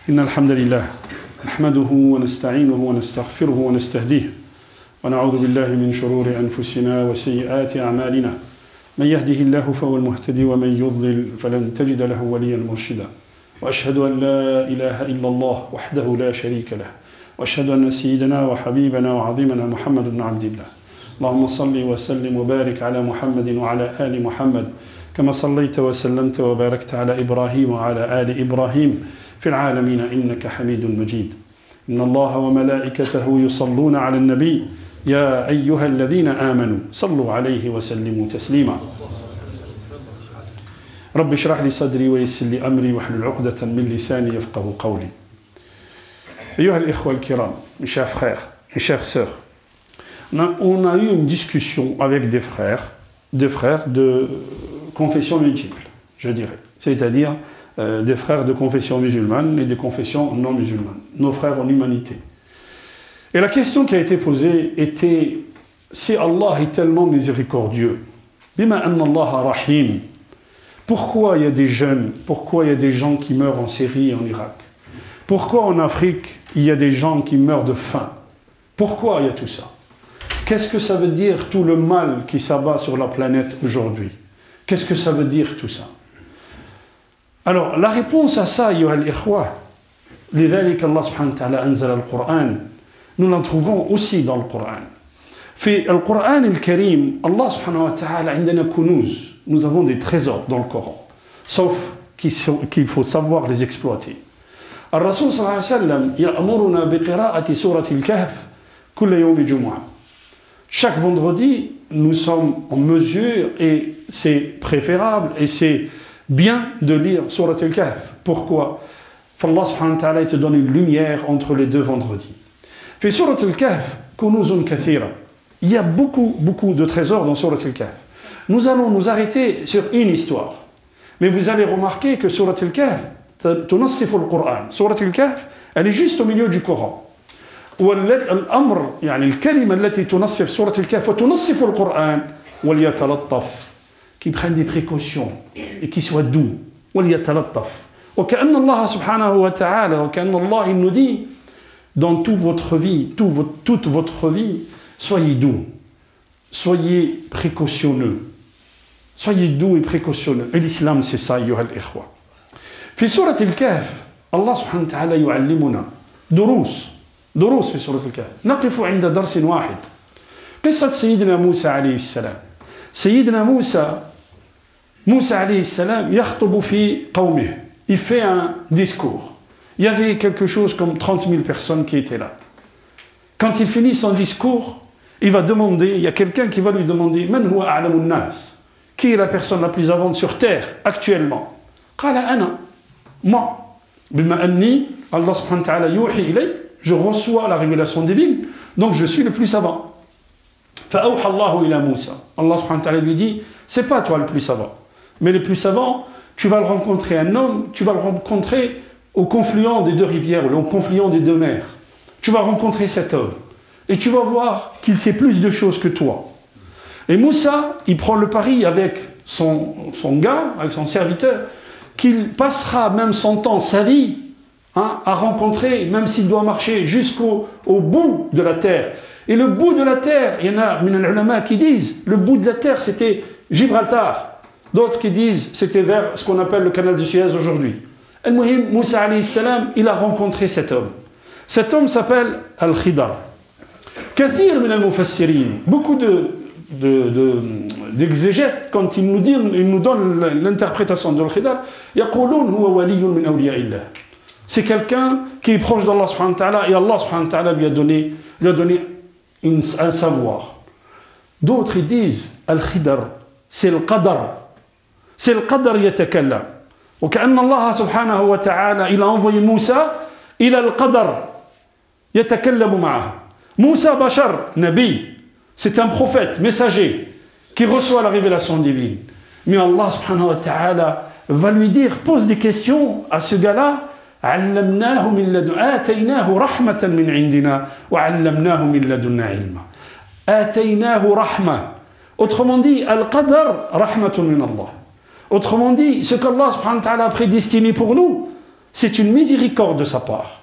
إن الحمد لله نحمده ونستعينه ونستغفره ونستهديه ونعوذ بالله من شرور أنفسنا وسيئات أعمالنا من يهده الله فهو المهتدي ومن يضلل فلن تجد له وليا مرشدا وأشهد أن لا إله إلا الله وحده لا شريك له وأشهد أن سيدنا وحبيبنا وعظيمنا محمد بن عبد الله اللهم صل وسلم وبارك على محمد وعلى آل محمد كما صليت وسلمت وباركت على إبراهيم وعلى آل إبراهيم في العالمين إنك حميد مجيد إن الله وملائكته يصلون على النبي يا أيها الذين آمنوا صلوا عليه وسلموا تسليما رب اشرح لي صدري ويسر لي أمري واحلل عقدة من لساني يفقه قولي أيها الإخوة الكرام mes chers frères, mes chères sœurs, on a eu une discussion avec des frères de confession multiple, je dirais, c'est-à-dire des frères de confession musulmane et des confessions non musulmanes, nos frères en humanité. Et la question qui a été posée était, si Allah est tellement miséricordieux, bima anna Allah rahim, pourquoi il y a des jeunes, pourquoi il y a des gens qui meurent en Syrie et en Irak? Pourquoi en Afrique il y a des gens qui meurent de faim? Pourquoi il y a tout ça? Qu'est-ce que ça veut dire tout le mal qui s'abat sur la planète aujourd'hui? Qu'est-ce que ça veut dire tout ça? Alors, la réponse à ça, ayyuha al-ikhwa, لذلك Allah subhanahu wa ta'ala anzala al-Qur'an, nous l'en trouvons aussi dans le Coran. في القرآن الكريم, Allah subhanahu wa ta'ala عندنا كنوز, nous avons des trésors dans le Coran, sauf qu'il faut savoir les exploiter. الرسول صلى الله عليه وسلم يأمرنا بقراءة سورة الكهف كل يوم جمعة. Chaque vendredi, nous sommes en mesure, et c'est préférable, et c'est bien de lire Surat al-Kahf. Pourquoi? Allah subhanahu wa ta'ala te donne une lumière entre les deux vendredis. Fait Surat al-Kahf, kunuzun kathira. Il y a beaucoup de trésors dans Surat al-Kahf. Nous allons nous arrêter sur une histoire. Mais vous allez remarquer que Surat al-Kahf, tunassifu al-Qur'an. Surat al-Kahf, elle est juste au milieu du Coran. والأمر يعني الكلمة التي تنصف سورة الكهف وتنصف القرآن وليتلطف qui prennent des précautions et qui soient doux وليتلطف وكأن الله سبحانه وتعالى وكأن الله il nous dit dans toute votre vie soyez doux, soyez précautionneux, soyez doux et précautionneux. Et l'islam c'est ça أيها الإخوة. في سورة الكهف الله سبحانه وتعالى يعلمنا دروس في سورة الكهف. نقف عند درس واحد. قصة سيدنا موسى عليه السلام. سيدنا موسى عليه السلام يخطب في قومه. Il fait un discours. Il y avait quelque chose comme 30 000 personnes qui étaient là. Quand il finit son discours, il va demander, il y a quelqu'un qui va lui demander Man huwa a'lamu an-nas? Qui est la personne la plus savante sur terre actuellement? Qala ana. Moi. Bima anni Allah subhanahu wa ta'ala yuhi ilay. Je reçois la révélation divine, donc je suis le plus savant. فأوحى الله إلى موسى. Allah subhanahu wa ta'ala lui dit, c'est pas toi le plus savant, mais le plus savant, tu vas le rencontrer un homme, tu vas le rencontrer au confluent des deux rivières, au confluent des deux mers. Tu vas rencontrer cet homme, et tu vas voir qu'il sait plus de choses que toi. Et Moussa, il prend le pari avec son gars, avec son serviteur, qu'il passera même son temps, sa vie, à rencontrer, même s'il doit marcher jusqu'au bout de la terre. Et le bout de la terre, il y en a min al-ulama qui disent, le bout de la terre c'était Gibraltar. D'autres qui disent c'était vers ce qu'on appelle le canal de Suez aujourd'hui. Al-Muhim, Moussa alayhi salam, il a rencontré cet homme. Cet homme s'appelle Al-Khidar. Kathir min al-mufassirin, beaucoup d'exégètes, quand ils nous donnent l'interprétation de Al-Khidar, yaqulun huwa waliyyun min awliya'illah. C'est quelqu'un qui est proche d'Allah subhanahu wa ta'ala et Allah subhanahu wa ta'ala lui a donné un savoir. D'autres ils disent Al-Khidar, c'est le qadar. C'est le qadar yatakallam. وكأن الله سبحانه وتعالى il a envoyé Moussa إلى القدر يتكلم معه. Moussa Bachar, Nabi, c'est un prophète, messager, qui reçoit la révélation divine. Mais Allah subhanahu wa ta'ala va lui dire, pose des questions à ce gars-là. علمناه من لدن آتيناه رحمة من عندنا وعلمناه من لدنا علما. آتيناه رحمة. Autrement dit, Al-Qadar, rahmatun min Allah. Autrement dit, ce qu'Allah subhanahu wa ta'ala a prédestiné pour nous, c'est une miséricorde de sa part.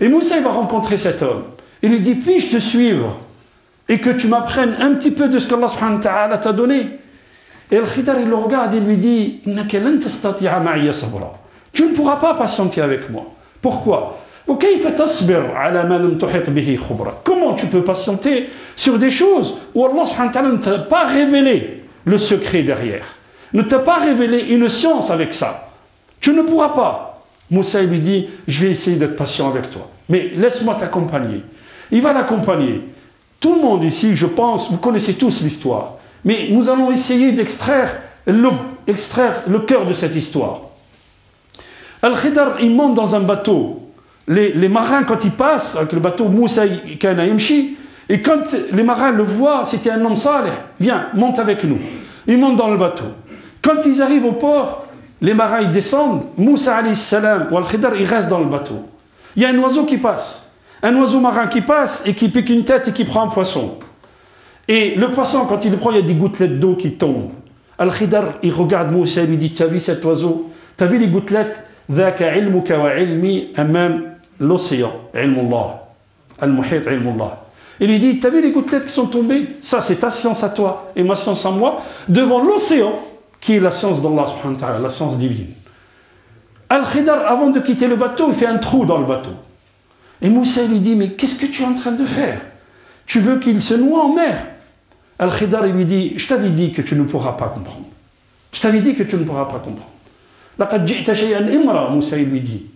Et Moussa il va rencontrer cet homme. Il lui dit, puis-je te suivre et que tu m'apprennes un petit peu de ce qu'Allah subhanahu wa ta'ala t'a donné. Et Al-Khidr il le regarde et lui dit, tu ne pourras pas patienter avec moi. Pourquoi? Comment tu peux patienter sur des choses où Allah subhanahu wa ta'ala ne t'a pas révélé le secret derrière, ne t'a pas révélé une science avec ça? Tu ne pourras pas. Moussa lui dit, je vais essayer d'être patient avec toi, mais laisse-moi t'accompagner. Il va l'accompagner. Tout le monde ici, je pense, vous connaissez tous l'histoire, mais nous allons essayer d'extraire le cœur de cette histoire. Al-Khidr, il monte dans un bateau. Les marins, quand ils passent avec le bateau, Moussa kana yamshi, et quand les marins le voient, c'était un homme salih, viens, monte avec nous. Ils montent dans le bateau. Quand ils arrivent au port, les marins ils descendent, Moussa alayhi salam ou Al-Khidr, il reste dans le bateau. Il y a un oiseau qui passe, un oiseau marin qui passe et qui pique une tête et qui prend un poisson. Et le poisson, quand il le prend, il y a des gouttelettes d'eau qui tombent. Al-Khidr, il regarde Moussa et lui dit, tu as vu cet oiseau? Tu as vu les gouttelettes? ذاك علمك وعلمي أمام l'océan, ilmullah, al-muhit ilmullah. Il lui dit, tu as vu les gouttelettes qui sont tombées? Ça, c'est ta science à toi et ma science à moi, devant l'océan, qui est la science d'Allah, subhanahu wa ta'ala, la science divine. Al-Khidr, avant de quitter le bateau, il fait un trou dans le bateau. Et Moussa lui dit, mais qu'est-ce que tu es en train de faire? Tu veux qu'il se noie en mer? Al-Khidr, il lui dit, je t'avais dit que tu ne pourras pas comprendre. Je t'avais dit que tu ne pourras pas comprendre. Moussa lui dit.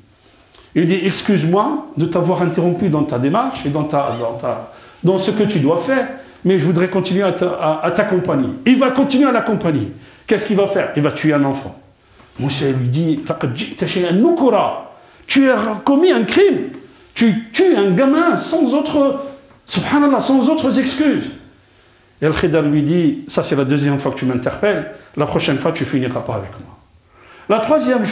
Il dit, excuse-moi de t'avoir interrompu dans ta démarche et dans ce que tu dois faire, mais je voudrais continuer à t'accompagner. Il va continuer à l'accompagner. Qu'est-ce qu'il va faire? Il va tuer un enfant. Moussa lui dit, tu as commis un crime. Tu tues un gamin sans subhanallah, sans autres excuses. Et Al-Khidr lui dit, ça c'est la deuxième fois que tu m'interpelles, la prochaine fois tu finiras pas avec moi. La troisième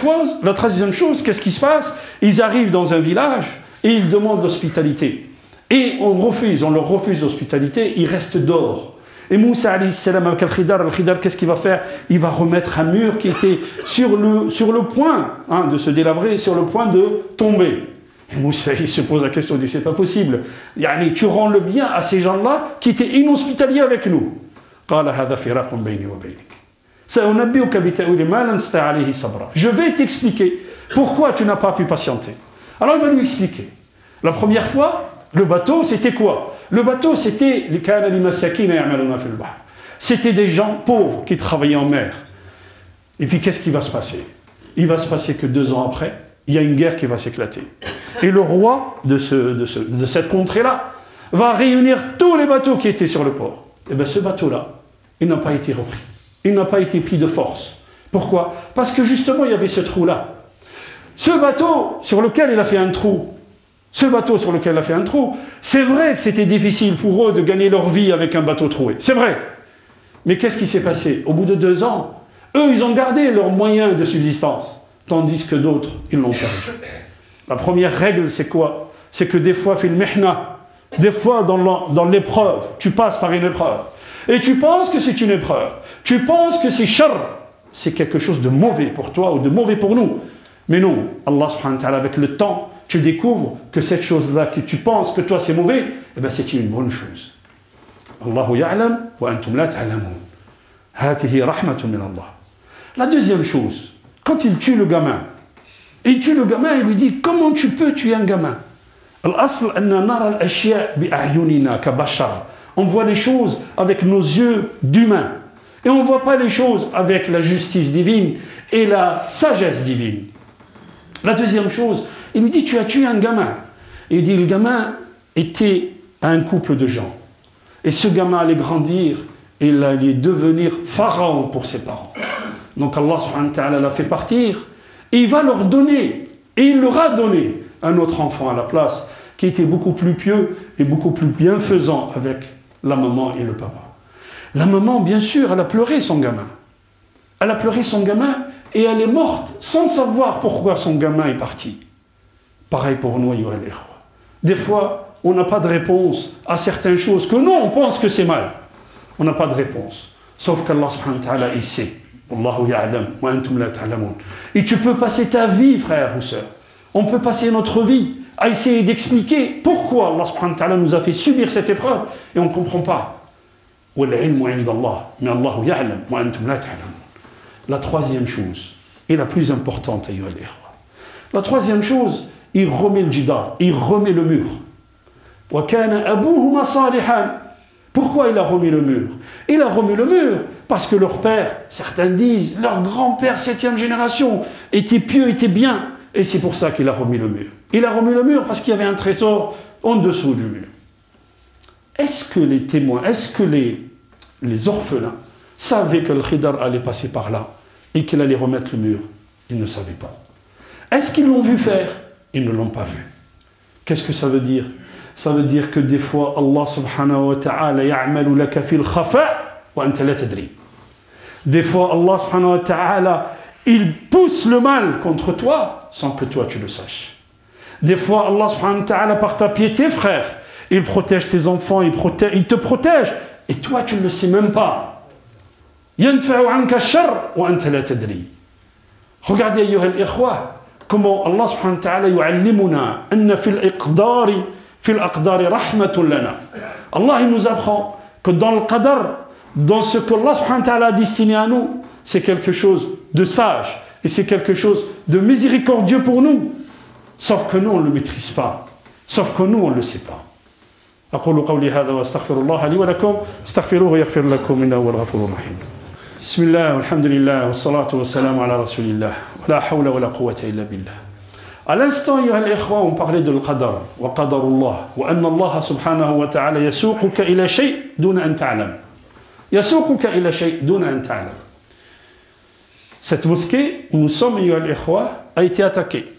chose, qu'est-ce qui se passe? Ils arrivent dans un village et ils demandent l'hospitalité. Et on leur refuse l'hospitalité, ils restent dehors. Et Moussa alayhi salam avec Al-Khidr, qu'est-ce qu'il va faire? Il va remettre un mur qui était sur le point de se délabrer, sur le point de tomber. Et Moussa il se pose la question, il dit, c'est pas possible. Tu rends le bien à ces gens-là qui étaient inhospitaliers avec nous. Je vais t'expliquer pourquoi tu n'as pas pu patienter. Alors il va lui expliquer. La première fois, le bateau, c'était quoi? Le bateau, c'était des gens pauvres qui travaillaient en mer. Et puis qu'est-ce qui va se passer? Il va se passer que 2 ans après, il y a une guerre qui va s'éclater. Et le roi de cette contrée-là va réunir tous les bateaux qui étaient sur le port. Et bien ce bateau-là, il n'a pas été repris. Il n'a pas été pris de force. Pourquoi? Parce que justement, il y avait ce trou-là. Ce bateau sur lequel il a fait un trou, c'est vrai que c'était difficile pour eux de gagner leur vie avec un bateau troué. C'est vrai. Mais qu'est-ce qui s'est passé? Au bout de 2 ans, eux, ils ont gardé leurs moyens de subsistance, tandis que d'autres, ils l'ont perdu. La première règle, c'est quoi? C'est que des fois, fil mihna, des fois dans l'épreuve, tu passes par une épreuve. Et tu penses que c'est une épreuve. Tu penses que c'est shar. C'est quelque chose de mauvais pour toi ou de mauvais pour nous. Mais non, Allah subhanahu wa ta'ala, avec le temps, tu découvres que cette chose-là que tu penses que toi c'est mauvais, eh bien c'est une bonne chose. Allahu ya'lam wa antum la ta'lamun. Hatihi rahmatun min Allah. La deuxième chose, quand il tue le gamin, il lui dit, comment tu peux tuer un gamin? Al-asl anna nara al-ashya bi a'yunina ka bashar. On voit les choses avec nos yeux d'humains. Et on ne voit pas les choses avec la justice divine et la sagesse divine. La deuxième chose, il lui dit, tu as tué un gamin. Et il dit, le gamin était un couple de gens. Et ce gamin allait grandir et il allait devenir pharaon pour ses parents. Donc Allah subhanahu wa ta'ala l'a fait partir et il va leur donner, et il leur a donné un autre enfant à la place qui était beaucoup plus pieux et beaucoup plus bienfaisant avec la maman et le papa. La maman, bien sûr, elle a pleuré son gamin. Elle a pleuré son gamin et elle est morte sans savoir pourquoi son gamin est parti. Pareil pour nous, des fois, on n'a pas de réponse à certaines choses que nous, on pense que c'est mal. On n'a pas de réponse. Sauf qu'Allah subhanahu wa ta'ala, il sait. Wallahu ya'lam wa antum la ta'lamun. Et tu peux passer ta vie, frère ou sœur, On peut passer notre vie à essayer d'expliquer pourquoi Allah subhanahu wa ta'ala nous a fait subir cette épreuve et on ne comprend pas. La troisième chose, et la plus importante, la troisième chose, il remet le jidar, il remet le mur. Pourquoi il a remis le mur? Il a remis le mur parce que leur père, certains disent, leur grand-père 7e génération, était pieux, était bien. Et c'est pour ça qu'il a remis le mur. Il a remis le mur parce qu'il y avait un trésor en dessous du mur. Est-ce que les témoins, est-ce que les orphelins savaient que le Khidr allait passer par là et qu'il allait remettre le mur? Ils ne savaient pas. Est-ce qu'ils l'ont vu faire? Ils ne l'ont pas vu. Qu'est-ce que ça veut dire? Ça veut dire que des fois, Allah subhanahu wa ta'ala ya'malu laka fil khafa wa anta la tadri. Des fois, Allah subhanahu wa ta'ala, il pousse le mal contre toi sans que toi tu le saches. Des fois, Allah subhanahu wa ta'ala, par ta piété, frère, il protège tes enfants, il te protège, et toi tu ne le sais même pas. Yantfa'u anka shar wa anta la tadri. Regardez, ayyuha al-ikhwa, comment Allah subhanahu wa ta'ala yu'allimuna anna fil iqdari rahmatun lana. Allah il nous apprend que dans le qadar, dans ce que Allah subhanahu wa ta'ala a destiné à nous, c'est quelque chose de sage et c'est quelque chose de miséricordieux pour nous. Sauf que nous on ne le maîtrise pas. Sauf que nous on ne le sait pas. أقول قولي هذا وأستغفر الله لي ولكم استغفروه يغفر لكم إنه هو الغفور الرحيم. بسم الله والحمد لله والصلاة والسلام على رسول الله ولا حول ولا قوة إلا بالله. À l'instant, on parlait de l'qadar, wa qadarullah, wa anna Allah subhanahu wa ta'ala yasuquka ila shay' duna an ta'lam. Yasuquka ila shay' duna an ta'lam. Cette mosquée où nous sommes, a été attaquée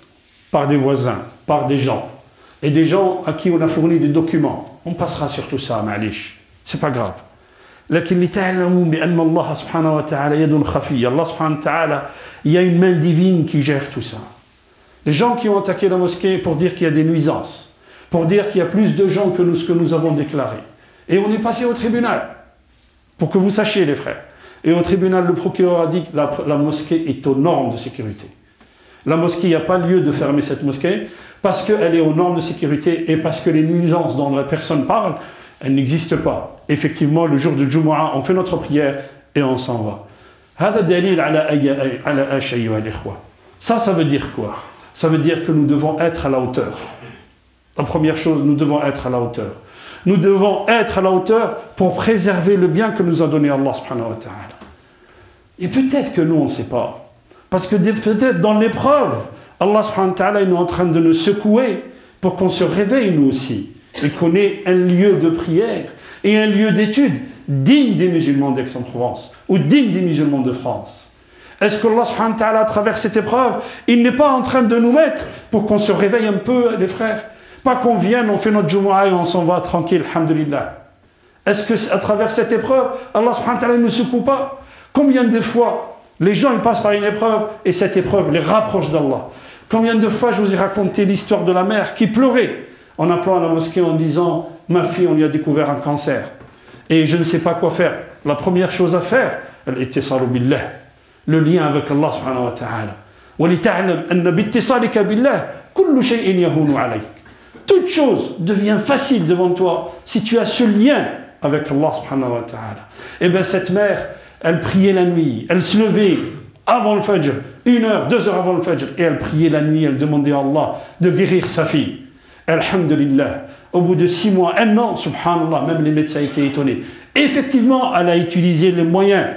par des voisins, par des gens, et des gens à qui on a fourni des documents. On passera sur tout ça, ma'alish. C'est pas grave. لكن لتعلموا بأن الله سبحانه وتعالى يد خفية. Allah subhanahu wa ta'ala, il y a une main divine qui gère tout ça. Les gens qui ont attaqué la mosquée pour dire qu'il y a des nuisances, pour dire qu'il y a plus de gens que nous, ce que nous avons déclaré. Et on est passé au tribunal, pour que vous sachiez les frères. Et au tribunal, le procureur a dit que la mosquée est aux normes de sécurité. La mosquée, il n'y a pas lieu de fermer cette mosquée, parce qu'elle est aux normes de sécurité et parce que les nuisances dont la personne parle, elles n'existent pas. Effectivement, le jour du Jumu'ah, on fait notre prière et on s'en va. Ça veut dire quoi? Ça veut dire que nous devons être à la hauteur. La première chose, nous devons être à la hauteur. Nous devons être à la hauteur pour préserver le bien que nous a donné Allah subhanahu wa ta'ala. Et peut-être que nous, on ne sait pas. Parce que peut-être dans l'épreuve, Allah subhanahu wa ta'ala est en train de nous secouer pour qu'on se réveille nous aussi. Et qu'on ait un lieu de prière et un lieu d'étude digne des musulmans d'Aix-en-Provence ou digne des musulmans de France. Est-ce que Allah subhanahu wa ta'ala, à travers cette épreuve, il n'est pas en train de nous mettre pour qu'on se réveille un peu, les frères? Pas qu'on vienne, on fait notre Jumu'ah et on s'en va tranquille, alhamdulillah. Est-ce qu'à travers cette épreuve, Allah subhanahu wa ta'ala ne nous secoue pas? Combien de fois les gens ils passent par une épreuve et cette épreuve les rapproche d'Allah? Combien de fois je vous ai raconté l'histoire de la mère qui pleurait en appelant à la mosquée en disant « Ma fille, on lui a découvert un cancer. Et je ne sais pas quoi faire. » La première chose à faire, elle était salu billah. Le lien avec Allah subhanahu wa ta'ala. وَلِتَعْلَمْ أَنَّ بِاتِّصَالِكَ بِاللَّهِ كُلُّ شَيْءٍ يَهُونُ عَلَيْكَ. Toute chose devient facile devant toi si tu as ce lien avec Allah subhanahu wa ta'ala. Et bien cette mère, elle priait la nuit, elle se levait avant le Fajr, 1 heure, 2 heures avant le Fajr, et elle priait la nuit, elle demandait à Allah de guérir sa fille. Alhamdulillah, au bout de 6 mois, 1 an, subhanallah, même les médecins étaient étonnés. Effectivement, elle a utilisé les moyens.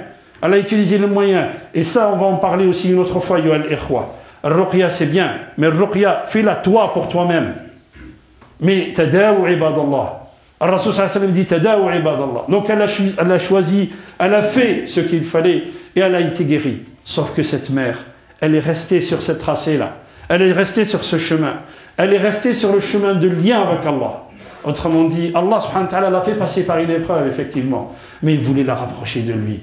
Elle a utilisé les moyens. Et ça, on va en parler aussi une autre fois, Yoel Ikhwa. Ruqya, c'est bien, mais Ruqya, fais-la toi pour toi-même. Mais tadawu ibadallah. Al-Rasul sallallahu alayhi wa sallam dit tadawu ibadallah. Donc elle a choisi, elle a fait ce qu'il fallait et elle a été guérie. Sauf que cette mère, elle est restée sur cette tracée-là. Elle est restée sur ce chemin. Elle est restée sur le chemin de lien avec Allah. Autrement dit, Allah subhanahu wa ta'ala l'a fait passer par une épreuve, effectivement. Mais il voulait la rapprocher de lui.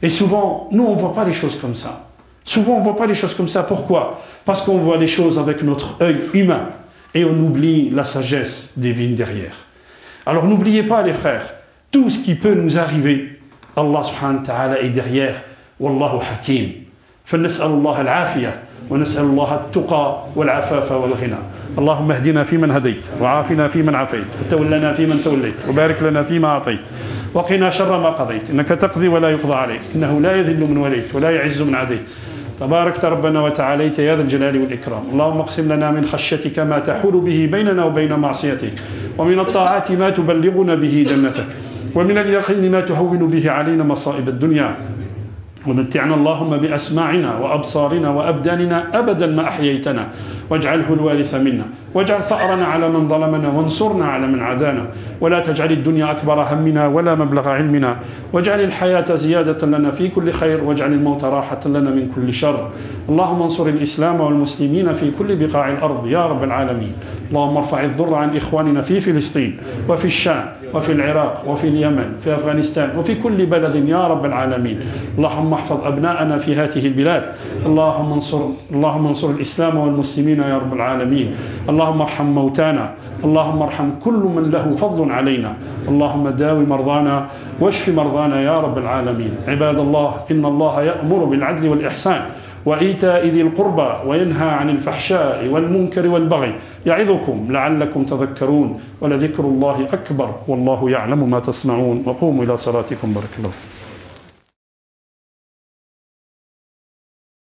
Et souvent, nous, on ne voit pas les choses comme ça. Souvent, on ne voit pas les choses comme ça. Pourquoi? Parce qu'on voit les choses avec notre œil humain. Et on oublie la sagesse divine derrière. Alors n'oubliez pas, les frères, tout ce qui peut nous arriver, Allah subhanahu wa ta'ala est derrière. Wallahu hakim. فنسأل الله العافية ونسأل الله التقى والعفاف والغنى. اللهم اهدنا فيمن هديت، وعافنا فيمن عافيت، وتولنا فيمن توليت، وبارك لنا فيما أعطيت، وقنا شر ما قضيت، إنك تقضي ولا يقضى عليك، إنه لا يذل من وليت ولا يعز من عديت، تباركت ربنا وتعاليت يا ذا الجلال والإكرام. اللهم اقسم لنا من خشيتك ما تحول به بيننا وبين معصيتك، ومن الطاعات ما تبلغنا به جنتك، ومن اليقين ما تهون به علينا مصائب الدنيا، ومتعنا اللهم بأسماعنا وأبصارنا وأبداننا أبدا ما أحييتنا، واجعله الوارث منا، واجعل ثأرنا على من ظلمنا، وانصرنا على من عادانا، ولا تجعل الدنيا أكبر همنا ولا مبلغ علمنا، واجعل الحياة زيادة لنا في كل خير، واجعل الموت راحة لنا من كل شر. اللهم انصر الإسلام والمسلمين في كل بقاع الأرض يا رب العالمين. اللهم ارفع الضر عن إخواننا في فلسطين وفي الشام وفي العراق وفي اليمن في أفغانستان وفي كل بلد يا رب العالمين. اللهم احفظ أبناءنا في هذه البلاد. اللهم انصر الإسلام والمسلمين يا رب العالمين. اللهم ارحم موتانا، اللهم ارحم كل من له فضل علينا. اللهم داوي مرضانا واشف مرضانا يا رب العالمين. عباد الله، إن الله يأمر بالعدل والإحسان وإيتاء ذي القربى وينهى عن الفحشاء والمنكر والبغي يعظكم لعلكم تذكرون، ولذكر الله أكبر والله يعلم ما تصنعون. وقوموا إلى صلاتكم بارك الله.